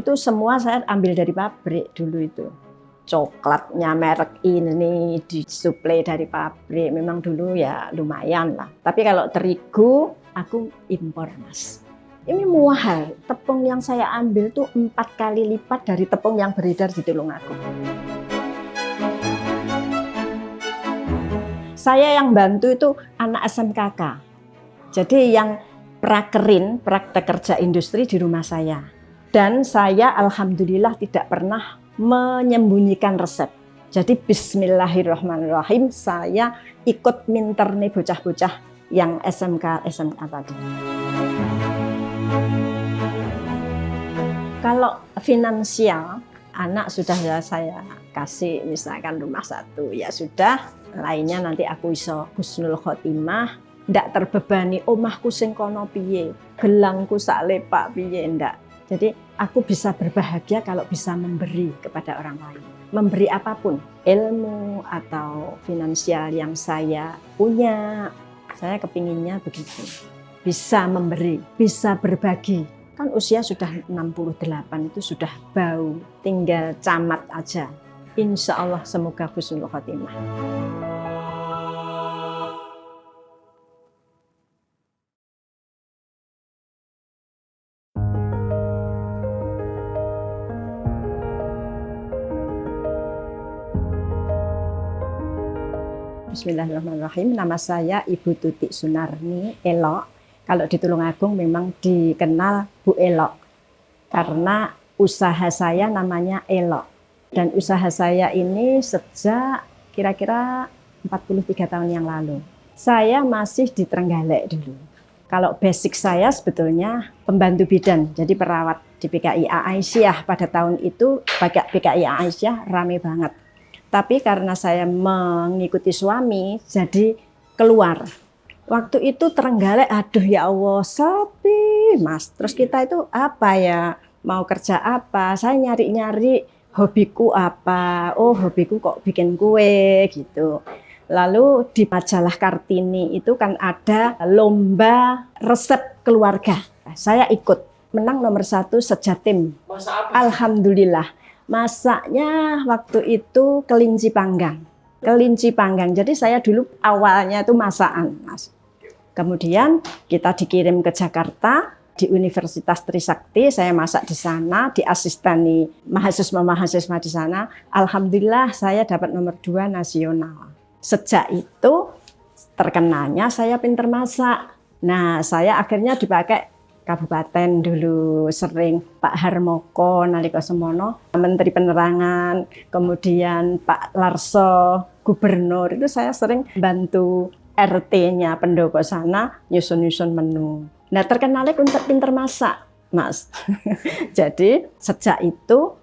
Itu semua saya ambil dari pabrik dulu itu. Coklatnya merek ini disuplai dari pabrik. Memang dulu ya lumayan lah. Tapi kalau terigu aku impor, Mas. Ini mahal. Tepung yang saya ambil tuh 4 kali lipat dari tepung yang beredar di Tulungagung. Saya yang bantu itu anak SMKK. Jadi yang prakerin, praktek kerja industri di rumah saya. Dan saya alhamdulillah tidak pernah menyembunyikan resep. Jadi bismillahirrahmanirrahim saya ikut minter nih bocah-bocah yang SMK tadi. Kalau finansial, anak sudah saya kasih misalkan rumah 1, ya sudah, lainnya nanti aku iso husnul khotimah, ndak terbebani omahku sing kono piye, gelangku sak lepak piye, ndak. Jadi aku bisa berbahagia kalau bisa memberi kepada orang lain. Memberi apapun, ilmu atau finansial yang saya punya. Saya kepinginnya begitu. Bisa memberi, bisa berbagi. Kan usia sudah 68 itu sudah bau, tinggal camat aja. Insya Allah semoga husnul khotimah. Bismillahirrahmanirrahim. Nama saya Ibu Tutik Sunarni Elok. Kalau di Tulungagung memang dikenal Bu Elok. Karena usaha saya namanya Elok. Dan usaha saya ini sejak kira-kira 43 tahun yang lalu. Saya masih di Trenggalek dulu. Kalau basic saya sebetulnya pembantu bidan, jadi perawat di PKI Aisyah. Pada tahun itu PKI Aisyah rame banget. Tapi karena saya mengikuti suami, jadi keluar. Waktu itu Trenggalek, aduh ya Allah, sepi, Mas. Terus kita itu apa ya, mau kerja apa? Saya nyari-nyari hobiku apa. Oh, hobiku kok bikin kue gitu. Lalu di majalah Kartini itu kan ada lomba resep keluarga. Saya ikut, menang nomor 1 sejatim. Alhamdulillah. Masaknya waktu itu kelinci panggang. Jadi saya dulu awalnya itu masakan, Mas. Kemudian kita dikirim ke Jakarta di Universitas Trisakti, saya masak di sana, diasisteni mahasiswa-mahasiswa di sana. Alhamdulillah saya dapat nomor 2 nasional. Sejak itu terkenalnya saya pinter masak. Nah, saya akhirnya dipakai Kabupaten dulu, sering Pak Harmoko nalika semono, Menteri Penerangan, kemudian Pak Larso, Gubernur, itu saya sering bantu RT-nya pendoko sana nyusun-nyusun menu. Nah, terkenalnya untuk pinter masak, Mas. Jadi sejak itu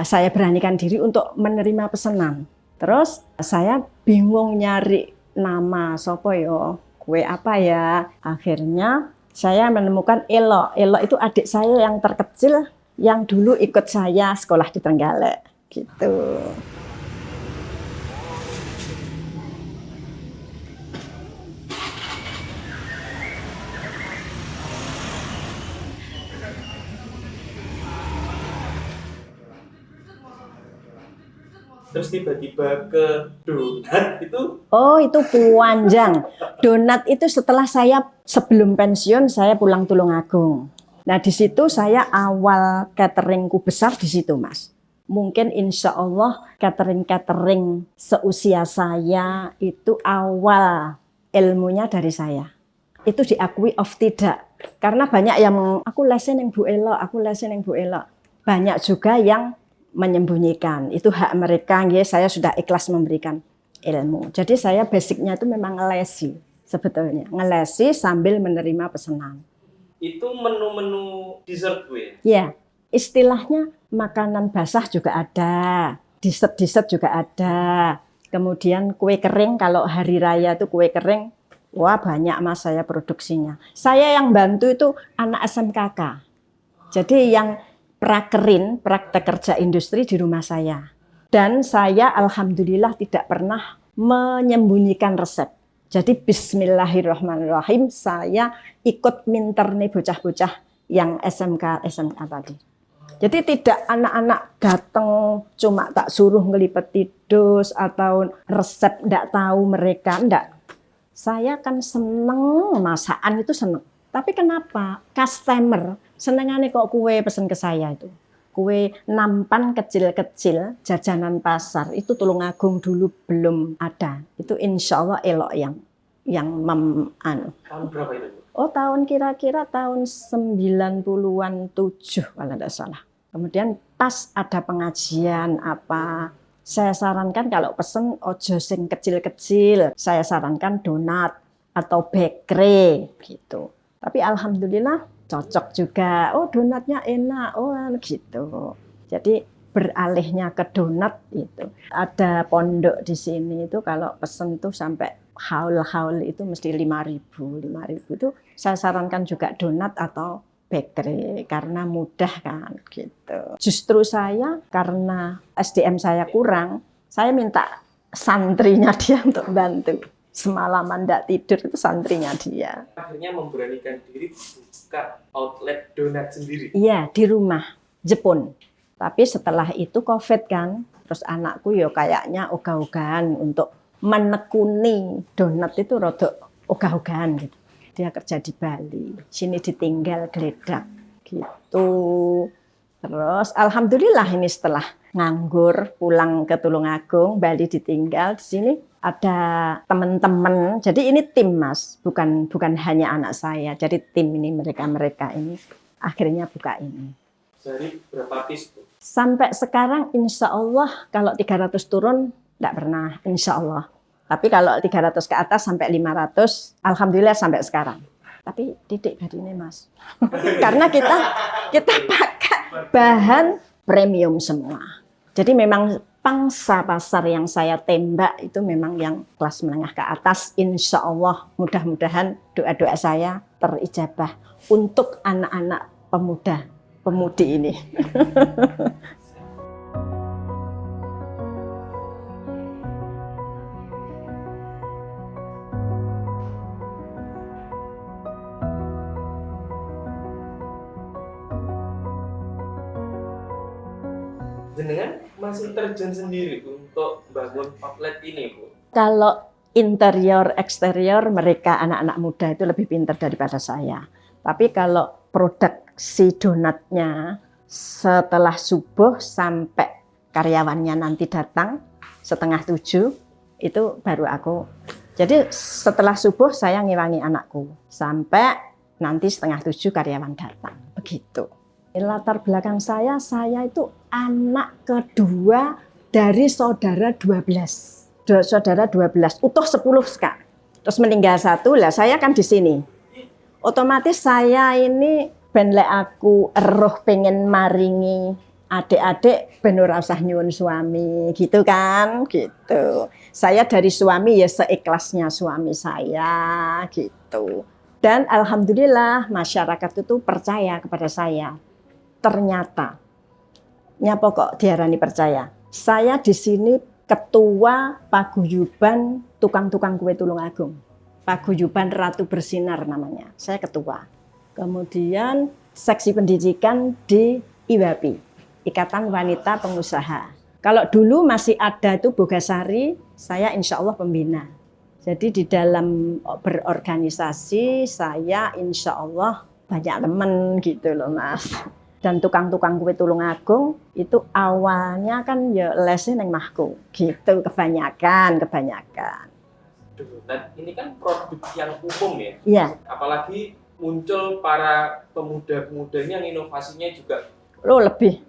saya beranikan diri untuk menerima pesanan. Terus saya bingung nyari nama sopo yo, kue apa ya. Akhirnya saya menemukan Elok. Elok itu adik saya yang terkecil yang dulu ikut saya sekolah di Trenggalek gitu. Terus tiba-tiba ke donat itu? Oh, itu panjang. Donat itu setelah saya sebelum pensiun saya pulang Tulungagung. Nah, di situ saya awal cateringku besar di situ, Mas. Mungkin insya Allah catering seusia saya itu awal ilmunya dari saya. Itu diakui of tidak. Karena banyak yang aku lesin yang Bu Elok, Banyak juga yang menyembunyikan, itu hak mereka, saya sudah ikhlas memberikan ilmu. Jadi saya basicnya itu memang ngelesi sebetulnya, ngelesi sambil menerima pesanan. Itu menu-menu dessert gue? Ya, istilahnya makanan basah juga ada, dessert juga ada. Kemudian kue kering, kalau hari raya itu kue kering, wah banyak Mas saya produksinya. Saya yang bantu itu anak SMKK. Jadi yang prakerin, praktek kerja industri di rumah saya. Dan saya alhamdulillah tidak pernah menyembunyikan resep. Jadi bismillahirrahmanirrahim saya ikut minter nih bocah-bocah yang SMK tadi. Jadi tidak anak-anak datang cuma tak suruh ngelipeti dus atau resep ndak tahu mereka, ndak. Saya kan seneng masakan itu seneng. Tapi kenapa? Customer senengane kok kue pesen ke saya itu. Kue nampan kecil-kecil jajanan pasar itu Tulungagung dulu belum ada. Itu insya Allah elok yang Tahun berapa itu, Bu? Oh, kira-kira tahun 90-an 7 kalau tidak salah. Kemudian pas ada pengajian apa, saya sarankan kalau pesen ojo sing kecil-kecil, saya sarankan donat atau bakery gitu. Tapi alhamdulillah cocok juga. Oh, donatnya enak. Oh, gitu. Jadi beralihnya ke donat itu. Ada pondok di sini itu kalau pesen tuh sampai haul itu mesti 5.000 itu saya sarankan juga donat atau bakery karena mudah kan gitu. Justru saya karena SDM saya kurang, saya minta santrinya dia untuk bantu. Semalaman enggak tidur itu santrinya dia. Akhirnya memberanikan diri buka outlet donat sendiri. Iya, di rumah Jepun. Tapi setelah itu Covid kan, terus anakku ya kayaknya ogah-ogahan untuk menekuni donat itu rodok ogah-ogahan gitu. Dia kerja di Bali, sini ditinggal geledak gitu. Terus alhamdulillah ini setelah nganggur pulang ke Tulungagung, Bali ditinggal, di sini ada teman-teman. Jadi ini tim Mas, bukan hanya anak saya. Jadi tim ini mereka ini akhirnya buka ini. Sehari berapa piece, Bu? Sampai sekarang insya Allah kalau 300 turun enggak pernah insya Allah. Tapi kalau 300 ke atas sampai 500, alhamdulillah sampai sekarang. Tapi titik ini Mas. Karena kita pakai bahan premium semua. Jadi memang pangsa pasar yang saya tembak itu memang yang kelas menengah ke atas. Insya Allah mudah-mudahan doa-doa saya terijabah untuk anak-anak pemudi ini. Jenengan masih terjun sendiri untuk bangun outlet ini, Bu? Kalau interior, eksterior, mereka anak-anak muda itu lebih pintar daripada saya. Tapi kalau produksi donatnya setelah subuh sampai karyawannya nanti datang 6:30, itu baru aku. Jadi setelah subuh saya ngewangi anakku. Sampai nanti 6:30 karyawan datang. Begitu. Latar belakang saya itu anak kedua dari saudara 12. Saudara 12, utuh 10 Kak. Terus meninggal 1, lah saya kan di sini. Otomatis saya ini ben lek aku eruh pengen maringi adik-adik ben ora usah nyuwun suami gitu kan, gitu. Saya dari suami ya seikhlasnya suami saya gitu. Dan alhamdulillah masyarakat itu percaya kepada saya. Ternyata, nyapa kok diarani percaya. Saya di sini ketua paguyuban tukang-tukang kue Tulungagung. Paguyuban Ratu Bersinar namanya. Saya ketua. Kemudian seksi pendidikan di IWAPI, Ikatan Wanita Pengusaha. Kalau dulu masih ada itu Bogasari, saya insya Allah pembina. Jadi di dalam berorganisasi saya insya Allah banyak teman gitu loh Mas. Dan tukang-tukang kue Tulungagung itu awalnya kan ya lesnya neng mahku gitu kebanyakan. Dan ini kan produk yang umum ya. Iya. Apalagi muncul para pemuda-pemuda ini yang inovasinya juga lebih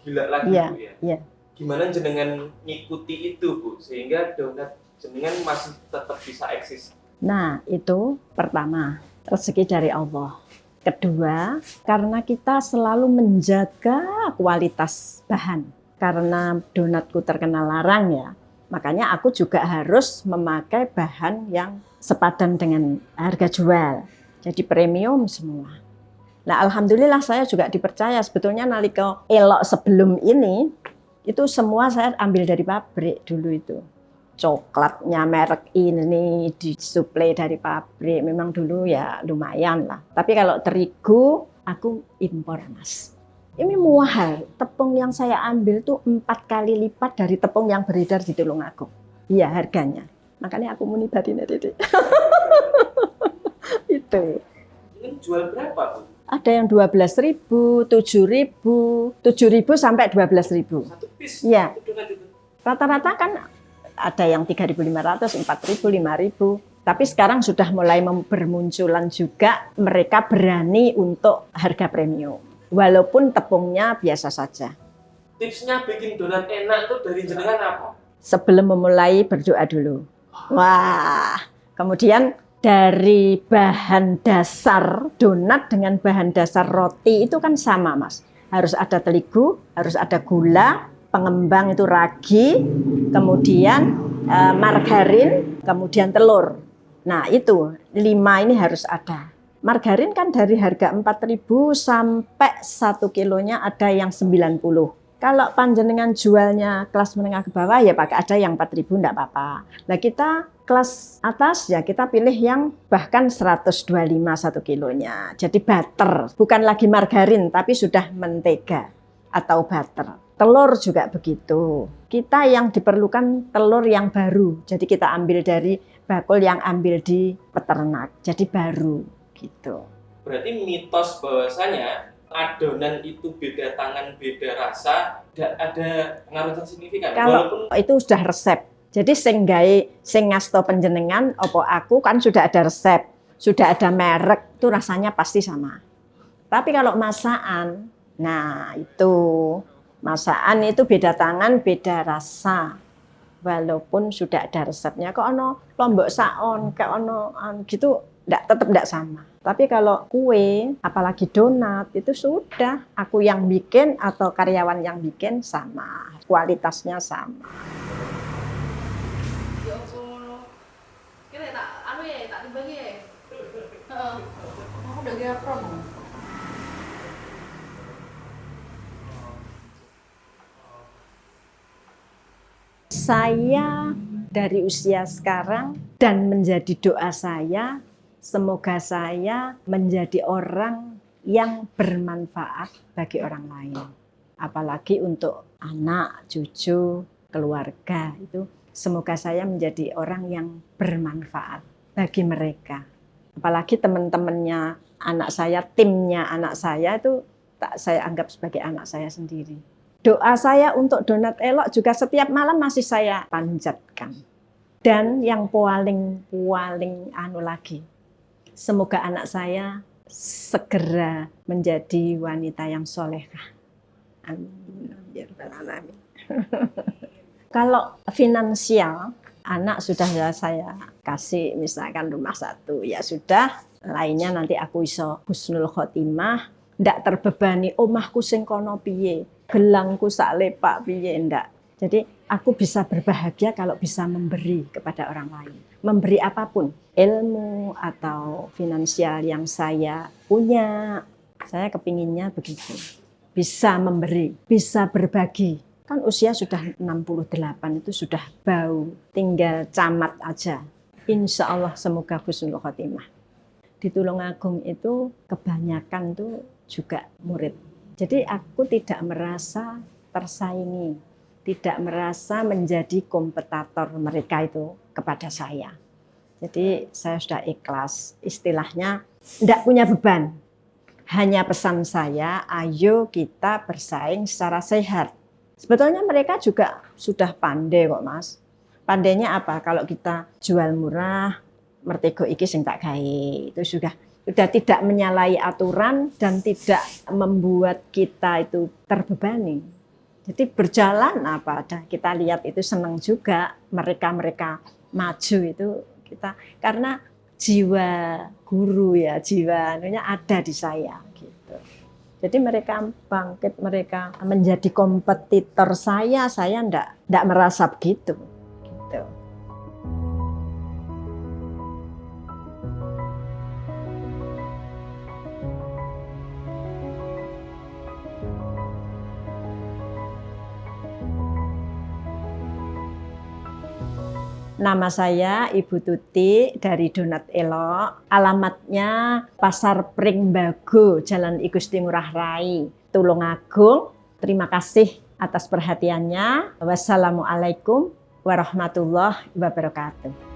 gila lagi iya, Bu ya. Iya. Gimana jenengan ngikuti itu Bu sehingga donat jenengan masih tetap bisa eksis? Nah itu pertama rezeki dari Allah. Kedua, karena kita selalu menjaga kualitas bahan. Karena donatku terkenal larang ya, makanya aku juga harus memakai bahan yang sepadan dengan harga jual. Jadi premium semua. Nah alhamdulillah saya juga dipercaya. Sebetulnya nalika elok sebelum ini, itu semua saya ambil dari pabrik dulu itu. Coklatnya merek ini disuplai dari pabrik, memang dulu ya lumayan lah. Tapi kalau terigu aku impor Mas. Ini mahal. Tepung yang saya ambil tuh 4 kali lipat dari tepung yang beredar di Tulungagung. Iya harganya. Makanya aku muni badine Dede. Itu. Ini jual berapa Bu? Ada yang 12.000, 7.000, 7.000 sampai 12.000. Satu piece? Iya. Donat itu? Rata-rata kan ada yang 3.500, 4.000, 5.000. Tapi sekarang sudah mulai bermunculan juga mereka berani untuk harga premium. Walaupun tepungnya biasa saja. Tipsnya bikin donat enak itu dari jenengan apa? Sebelum memulai berdoa dulu. Wah, kemudian dari bahan dasar donat dengan bahan dasar roti itu kan sama, Mas. Harus ada terigu, harus ada gula, pengembang itu ragi, kemudian margarin, kemudian telur. Nah, itu 5 ini harus ada. Margarin kan dari harga 4.000 sampai 1 kilonya ada yang 90. Kalau panjenengan jualnya kelas menengah ke bawah ya pakai ada yang 4.000 enggak apa-apa. Nah kita kelas atas ya kita pilih yang bahkan 125 1 kilonya. Jadi butter, bukan lagi margarin tapi sudah mentega atau butter. Telur juga begitu. Kita yang diperlukan telur yang baru. Jadi kita ambil dari bakul yang ambil di peternak. Jadi baru gitu. Berarti mitos bahwasanya adonan itu beda tangan, beda rasa, tidak ada pengaruh yang signifikan. Kalau itu sudah resep. Jadi sing gawe sing ngasto panjenengan opo aku kan sudah ada resep, sudah ada merek, itu rasanya pasti sama. Tapi kalau masakan, nah itu masakan itu beda tangan, beda rasa. Walaupun sudah ada resepnya, kok ono lombok saon, kayak ono gitu, tetap enggak sama. Tapi kalau kue, apalagi donat, itu sudah aku yang bikin atau karyawan yang bikin sama, kualitasnya sama. Ya Allah, kita tak anu ya, tak dibagi ya. Aku udah gak promo. Saya dari usia sekarang dan menjadi doa saya, semoga saya menjadi orang yang bermanfaat bagi orang lain. Apalagi untuk anak, cucu, keluarga itu. Semoga saya menjadi orang yang bermanfaat bagi mereka. Apalagi teman-temannya anak saya, timnya anak saya itu tak saya anggap sebagai anak saya sendiri. Doa saya untuk donat elok juga setiap malam masih saya panjatkan. Dan yang paling lagi, semoga anak saya segera menjadi wanita yang solehah. Amin. Kalau finansial, anak sudah saya kasih misalkan rumah 1, ya sudah. Lainnya nanti aku iso husnul khotimah, ndak terbebani omahku sing kono piye, gelangku sak lepak piye, ndak. Jadi aku bisa berbahagia kalau bisa memberi kepada orang lain. Memberi apapun, ilmu atau finansial yang saya punya. Saya kepinginnya begitu. Bisa memberi, bisa berbagi. Kan usia sudah 68 itu sudah bau, tinggal camat aja. Insya Allah semoga husnul khotimah. Di Tulungagung itu kebanyakan tuh juga murid. Jadi aku tidak merasa tersaingi, tidak merasa menjadi kompetitor mereka itu kepada saya. Jadi saya sudah ikhlas, istilahnya tidak punya beban. Hanya pesan saya, ayo kita bersaing secara sehat. Sebetulnya mereka juga sudah pandai kok Mas. Pandainya apa? Kalau kita jual murah, mertego iki sing tak gawe, itu sudah tidak menyalahi aturan dan tidak membuat kita itu terbebani. Jadi berjalan apa ada, kita lihat itu senang juga mereka maju itu kita karena jiwa guru ya, jiwa anunya ada di saya gitu. Jadi mereka bangkit, mereka menjadi kompetitor saya enggak merasa begitu gitu. Nama saya Ibu Tuti dari Donat Elok. Alamatnya Pasar Pringbago, Jalan I Gusti Ngurah Rai. Tulungagung. Terima kasih atas perhatiannya. Wassalamualaikum warahmatullahi wabarakatuh.